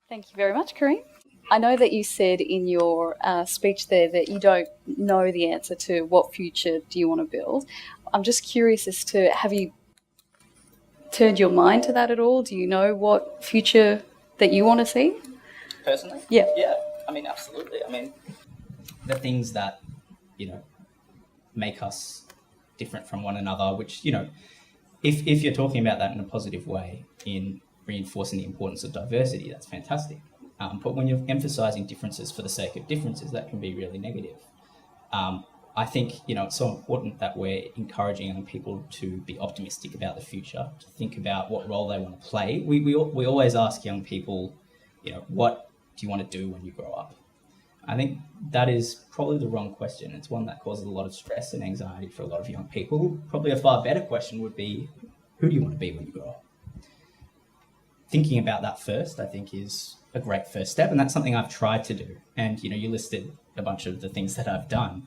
Thank you very much, Kareem. I know that you said in your speech there that you don't know the answer to what future do you want to build. I'm just curious as to, have you turned your mind to that at all? Do you know what future that you want to see? Personally? Yeah. Yeah, I mean, absolutely. I mean, the things that, make us different from one another, which, if you're talking about that in a positive way, in reinforcing the importance of diversity, that's fantastic. But when you're emphasizing differences for the sake of differences, that can be really negative. I think, it's so important that we're encouraging young people to be optimistic about the future, to think about what role they want to play. We always ask young people, what do you want to do when you grow up? I think that is probably the wrong question. It's one that causes a lot of stress and anxiety for a lot of young people. Probably a far better question would be, who do you want to be when you grow up? Thinking about that first, I think, is a great first step, and that's something I've tried to do. And, you listed a bunch of the things that I've done.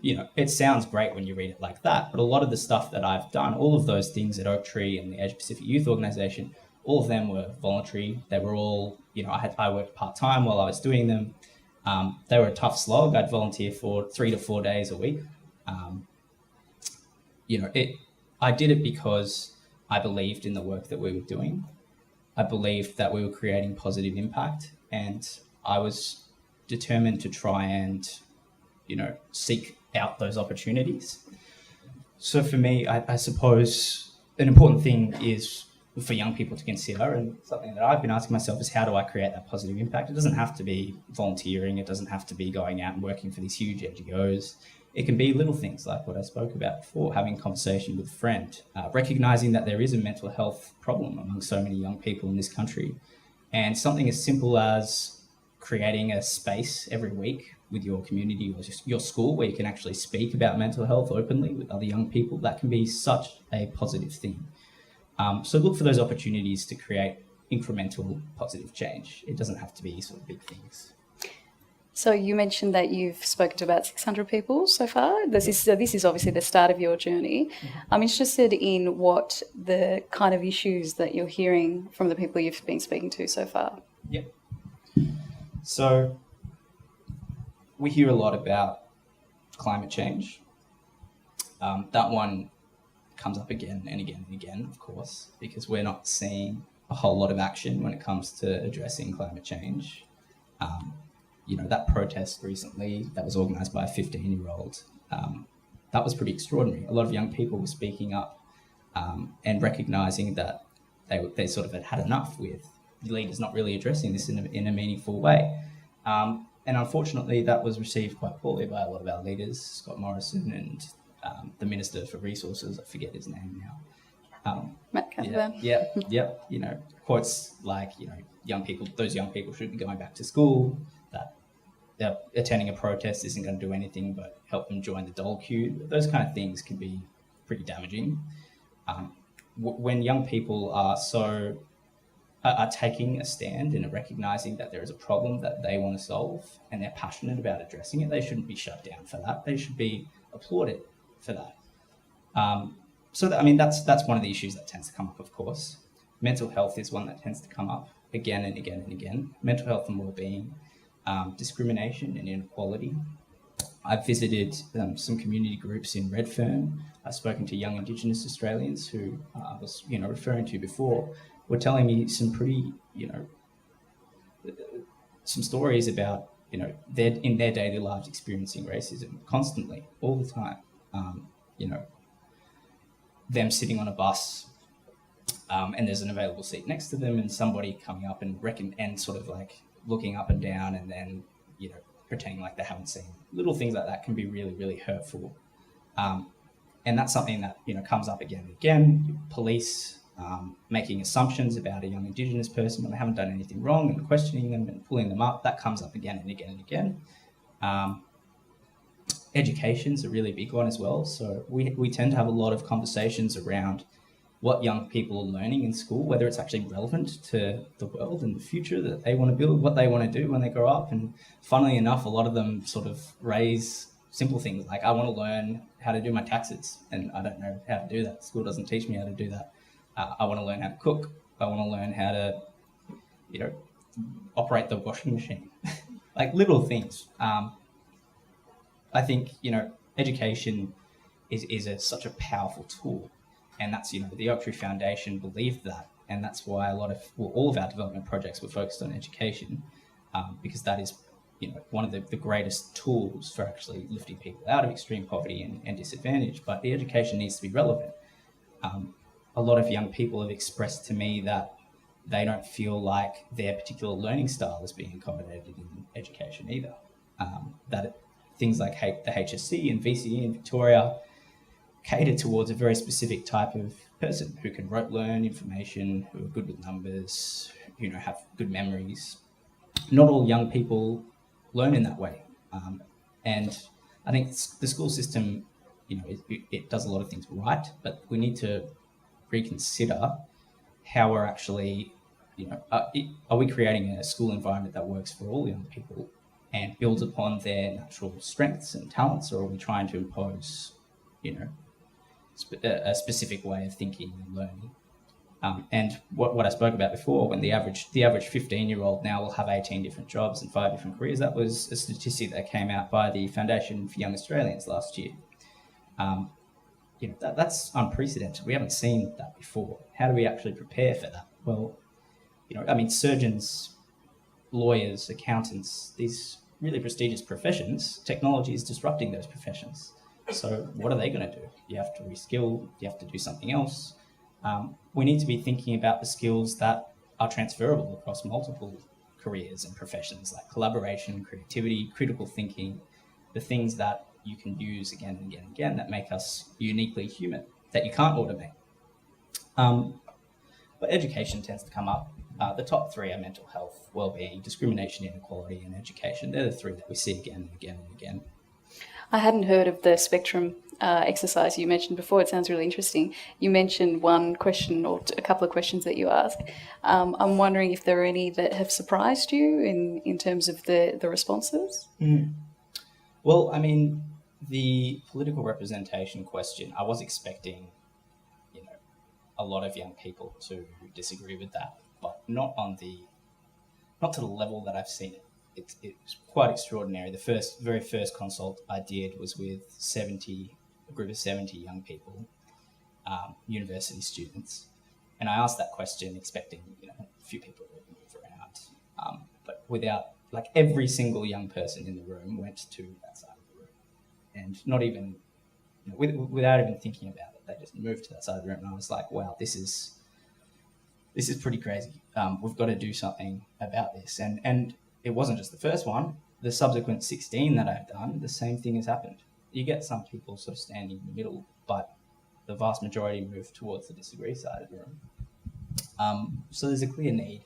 It sounds great when you read it like that, but a lot of the stuff that I've done, all of those things at Oak Tree and the Asia Pacific Youth Organisation, all of them were voluntary. They were all, I worked part-time while I was doing them. They were a tough slog. I'd volunteer for 3 to 4 days a week. I did it because I believed in the work that we were doing. I believed that we were creating positive impact, and I was determined to try and, seek out those opportunities. So for me, I suppose an important thing is for young people to consider, and something that I've been asking myself, is how do I create that positive impact? It doesn't have to be volunteering. It doesn't have to be going out and working for these huge NGOs. It can be little things like what I spoke about before, having a conversation with a friend, recognizing that there is a mental health problem among so many young people in this country. And something as simple as creating a space every week with your community or your school where you can actually speak about mental health openly with other young people, that can be such a positive thing. So look for those opportunities to create incremental positive change. It doesn't have to be sort of big things. So you mentioned that you've spoken to about 600 people so far. This is obviously the start of your journey. I'm interested in what the kind of issues that you're hearing from the people you've been speaking to so far. Yep. So we hear a lot about climate change. That one comes up again and again and again, of course, because we're not seeing a whole lot of action when it comes to addressing climate change. That protest recently that was organised by a 15-year-old, that was pretty extraordinary. A lot of young people were speaking up and recognising that they sort of had enough with leaders not really addressing this in a meaningful way. And unfortunately, that was received quite poorly by a lot of our leaders, Scott Morrison and the Minister for Resources, I forget his name now. Matt Campbell. Yeah. Quotes like, those young people shouldn't be going back to school, that attending a protest isn't going to do anything but help them join the dole queue. Those kind of things can be pretty damaging. When young people are taking a stand and are recognising that there is a problem that they want to solve and they're passionate about addressing it, they shouldn't be shut down for that. They should be applauded for that. That's one of the issues that tends to come up, of course. Mental health is one that tends to come up again and again and again. Mental health and wellbeing, discrimination and inequality. I've visited some community groups in Redfern. I've spoken to young Indigenous Australians who I was, referring to before, were telling me some pretty, some stories about, in their daily lives experiencing racism constantly, all the time. Them sitting on a bus and there's an available seat next to them and somebody coming up and sort of like looking up and down and then, pretending like they haven't seen. Little things like that can be really, really hurtful. And that's something that, comes up again and again. Police making assumptions about a young Indigenous person when they haven't done anything wrong and questioning them and pulling them up, that comes up again and again and again. Education's a really big one as well. So we tend to have a lot of conversations around what young people are learning in school, whether it's actually relevant to the world and the future that they want to build, what they want to do when they grow up. And funnily enough, a lot of them sort of raise simple things like, I want to learn how to do my taxes and I don't know how to do that. School doesn't teach me how to do that. I want to learn how to cook. I want to learn how to, operate the washing machine, like little things. I think, education is such a powerful tool, and that's, the Oak Tree Foundation believed that, and that's why all of our development projects were focused on education, because that is, one of the greatest tools for actually lifting people out of extreme poverty and disadvantage. But the education needs to be relevant. A lot of young people have expressed to me that they don't feel like their particular learning style is being accommodated in education either. That things like the HSC and VCE in Victoria cater towards a very specific type of person who can rote learn information, who are good with numbers, have good memories. Not all young people learn in that way. And I think the school system, it does a lot of things right, but we need to reconsider how we're actually, are we creating a school environment that works for all young people and builds upon their natural strengths and talents, or are we trying to impose, a specific way of thinking and learning? And what I spoke about before, when the average 15-year-old now will have 18 different jobs and 5 different careers, that was a statistic that came out by the Foundation for Young Australians last year. That's unprecedented. We haven't seen that before. How do we actually prepare for that? Well, surgeons, lawyers, accountants, these really prestigious professions, technology is disrupting those professions. So what are they going to do? You have to reskill, you have to do something else. We need to be thinking about the skills that are transferable across multiple careers and professions, like collaboration, creativity, critical thinking, the things that you can use again and again and again that make us uniquely human, that you can't automate. But education tends to come up. The top 3 are mental health, well-being, discrimination, inequality, and education. They're the 3 that we see again and again and again. I hadn't heard of the spectrum exercise you mentioned before. It sounds really interesting. You mentioned one question or a couple of questions that you asked. I'm wondering if there are any that have surprised you in terms of the responses? Well, the political representation question, I was expecting, a lot of young people to disagree with that, but not to the level that I've seen it. It's quite extraordinary. The very first consult I did was with a group of 70 young people, university students, and I asked that question expecting, a few people would move around, but without, every single young person in the room went to that side of the room, and not even, without even thinking about it, they just moved to that side of the room, and I was like, wow, this is pretty crazy. We've got to do something about this, and it wasn't just the first one. The subsequent 16 that I've done, the same thing has happened. You get some people sort of standing in the middle, but the vast majority move towards the disagree side of the room. So there's a clear need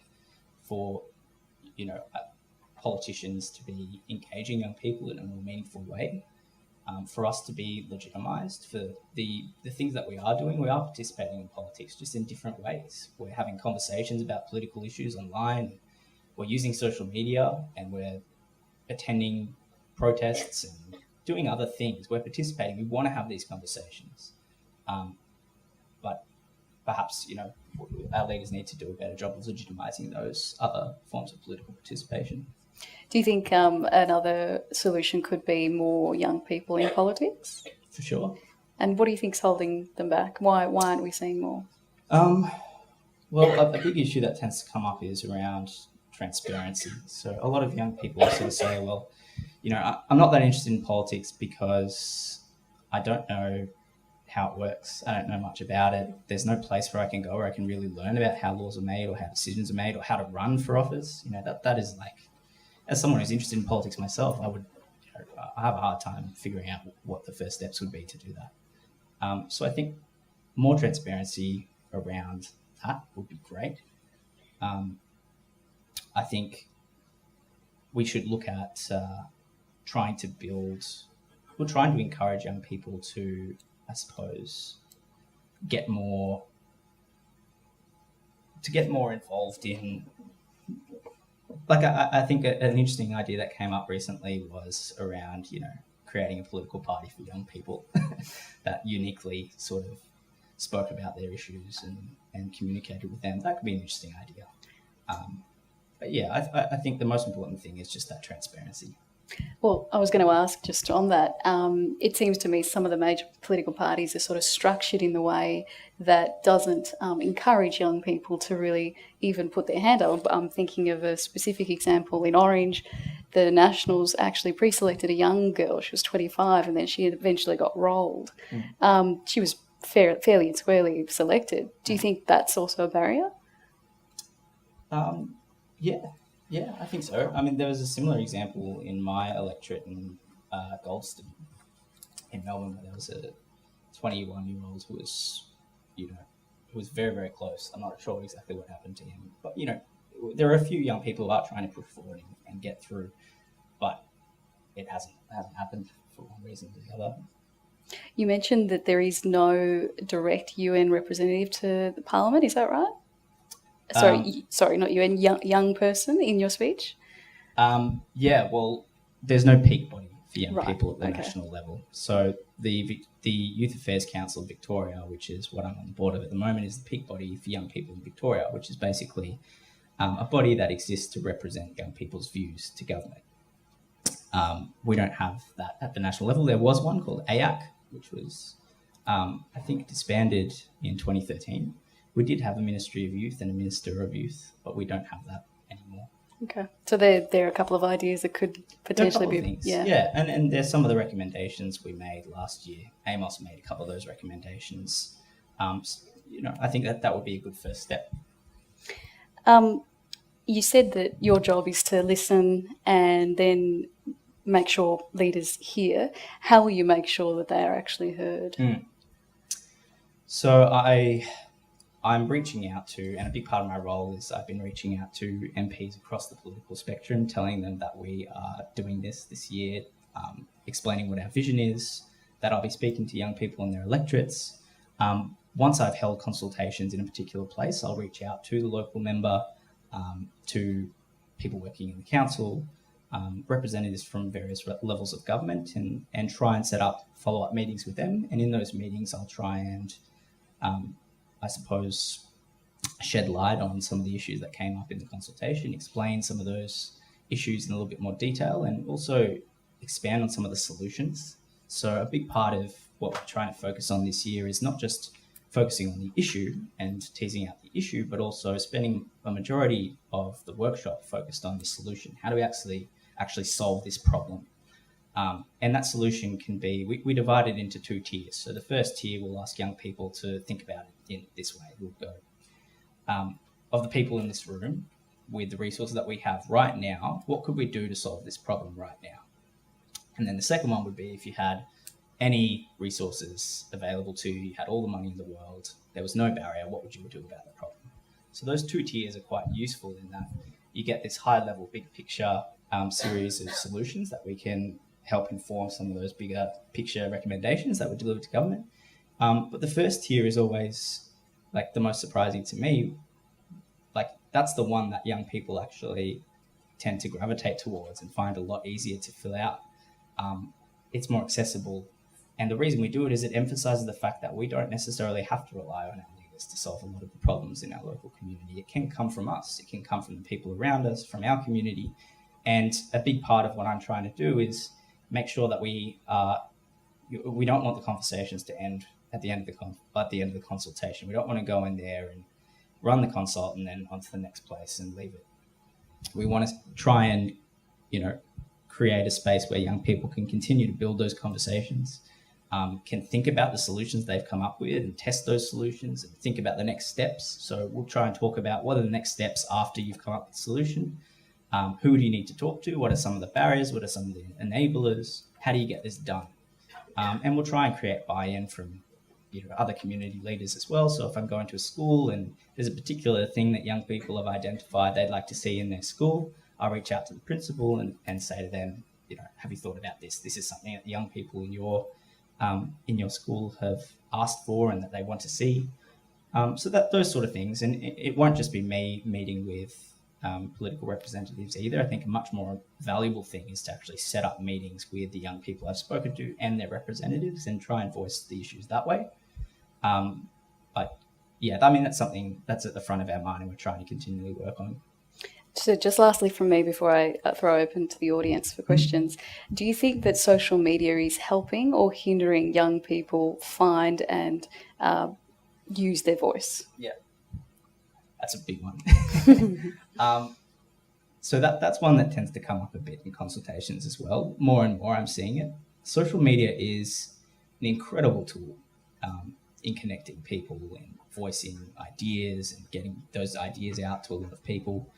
for, politicians to be engaging young people in a more meaningful way, for us to be legitimised for the things that we are doing. We are participating in politics, just in different ways. We're having conversations about political issues online. We're using social media, and we're attending protests and doing other things. We're participating. We want to have these conversations. But perhaps, our leaders need to do a better job of legitimising those other forms of political participation. Do you think another solution could be more young people in politics? For sure. And what do you think's holding them back? Why aren't we seeing more? Well, a big issue that tends to come up is around transparency. So a lot of young people sort of say, well, I'm not that interested in politics because I don't know how it works. I don't know much about it. There's no place where I can go where I can really learn about how laws are made or how decisions are made or how to run for office. That is like, as someone who's interested in politics myself, I have a hard time figuring out what the first steps would be to do that. So I think more transparency around that would be great. I think we should look at trying to encourage young people to, I suppose, get more involved in, I think an interesting idea that came up recently was around, creating a political party for young people that uniquely sort of spoke about their issues and communicated with them. That could be an interesting idea. But yeah, I think the most important thing is just that transparency. Well, I was going to ask just on that. It seems to me some of the major political parties are sort of structured in the way that doesn't encourage young people to really even put their hand up. I'm thinking of a specific example in Orange. The Nationals actually pre-selected a young girl. She was 25, and then she eventually got rolled. She was fairly and squarely selected. Do you think that's also a barrier? Yeah, yeah, I think so. I mean, there was a similar example in my electorate in Goldston in Melbourne, where there was a 21-year-old who was, who was very, very close. I'm not sure exactly what happened to him, but there are a few young people who are trying to push forward and get through, but it hasn't happened for one reason or the other. You mentioned that there is no direct UN representative to the Parliament. Is that right? Sorry, not UN. Young person in your speech. Yeah, well, there's no peak body for young Right, people at the okay. national level. So the Youth Affairs Council of Victoria, which is what I'm on the board of at the moment, is the peak body for young people in Victoria, which is basically a body that exists to represent young people's views to government. We don't have that at the national level. There was one called AAC, which was, I think, disbanded in 2013. We did have a Ministry of Youth and a Minister of Youth, but we don't have that anymore. Okay, so there are a couple of ideas that could potentially be things. yeah. And there's some of the recommendations we made last year. Amos made a couple of those recommendations. I think that would be a good first step. You said that your job is to listen and then make sure leaders hear. How will you make sure that they are actually heard? So I'm reaching out to, and a big part of my role is I've been reaching out to MPs across the political spectrum, telling them that we are doing this year, explaining what our vision is, that I'll be speaking to young people in their electorates. Once I've held consultations in a particular place, I'll reach out to the local member, to people working in the council, representatives from various levels of government, and try and set up follow-up meetings with them. And in those meetings, I'll try and I suppose, shed light on some of the issues that came up in the consultation, explain some of those issues in a little bit more detail, and also expand on some of the solutions. So a big part of what we're trying to focus on this year is not just focusing on the issue and teasing out the issue, but also spending a majority of the workshop focused on the solution. How do we actually solve this problem? And that solution can be, we divide it into two tiers. So the first tier, we'll ask young people to think about it in this way. We'll go, of the people in this room, with the resources that we have right now, what could we do to solve this problem right now? And then the second one would be, if you had any resources available to you, you had all the money in the world, there was no barrier, what would you do about the problem? So those two tiers are quite useful in that you get this high level, big picture series of solutions that we can help inform some of those bigger picture recommendations that we deliver to government. But the first tier is always like the most surprising to me. Like that's the one that young people actually tend to gravitate towards and find a lot easier to fill out. It's more accessible. And the reason we do it is it emphasizes the fact that we don't necessarily have to rely on our leaders to solve a lot of the problems in our local community. It can come from us. It can come from the people around us, from our community. And a big part of what I'm trying to do is make sure that we don't want the conversations to end at the end of the consultation. We don't want to go in there and run the consult and then on to the next place and leave it. We want to try and, create a space where young people can continue to build those conversations, can think about the solutions they've come up with and test those solutions and think about the next steps. So we'll try and talk about what are the next steps after you've come up with the solution. Who do you need to talk to? What are some of the barriers? What are some of the enablers? How do you get this done? And we'll try and create buy-in from other community leaders as well. So if I'm going to a school and there's a particular thing that young people have identified they'd like to see in their school, I'll reach out to the principal and say to them, have you thought about this? This is something that the young people in your school have asked for and that they want to see. So that those sort of things. And it won't just be me meeting with political representatives either. I think a much more valuable thing is to actually set up meetings with the young people I've spoken to and their representatives and try and voice the issues that way. But yeah, I mean, that's something that's at the front of our mind and we're trying to continually work on. So, just lastly from me before I throw open to the audience for questions, do you think that social media is helping or hindering young people find and use their voice? Yeah, that's a big one. So that's one that tends to come up a bit in consultations as well. More and more I'm seeing it. Social media is an incredible tool in connecting people and voicing ideas and getting those ideas out to a lot of people.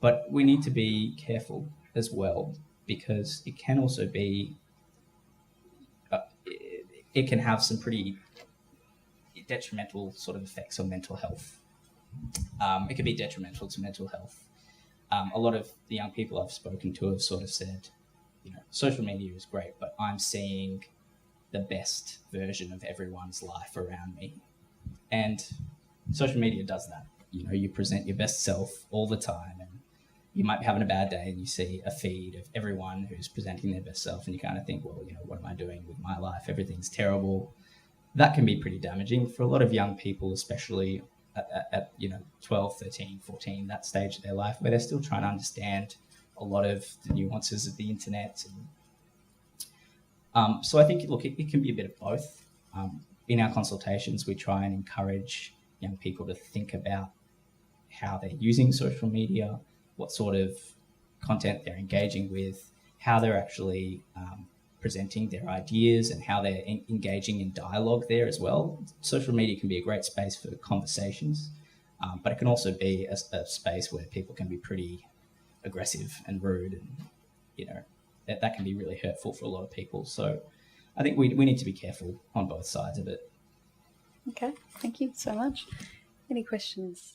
But we need to be careful as well, because it can also be, it can have some pretty detrimental sort of effects on mental health. It can be detrimental to mental health. A lot of the young people I've spoken to have sort of said, social media is great, but I'm seeing the best version of everyone's life around me. And social media does that. You present your best self all the time, and you might be having a bad day and you see a feed of everyone who's presenting their best self, and you kind of think, well, what am I doing with my life? Everything's terrible. That can be pretty damaging for a lot of young people, especially at 12, 13, 14, that stage of their life, where they're still trying to understand a lot of the nuances of the internet. So I think, look, it can be a bit of both. In our consultations, we try and encourage young people to think about how they're using social media, what sort of content they're engaging with, how they're actually presenting their ideas, and how they're engaging in dialogue there as well. Social media can be a great space for conversations, but it can also be a space where people can be pretty aggressive and rude, and that can be really hurtful for a lot of people. So I think we need to be careful on both sides of it. Okay, thank you so much. Any questions?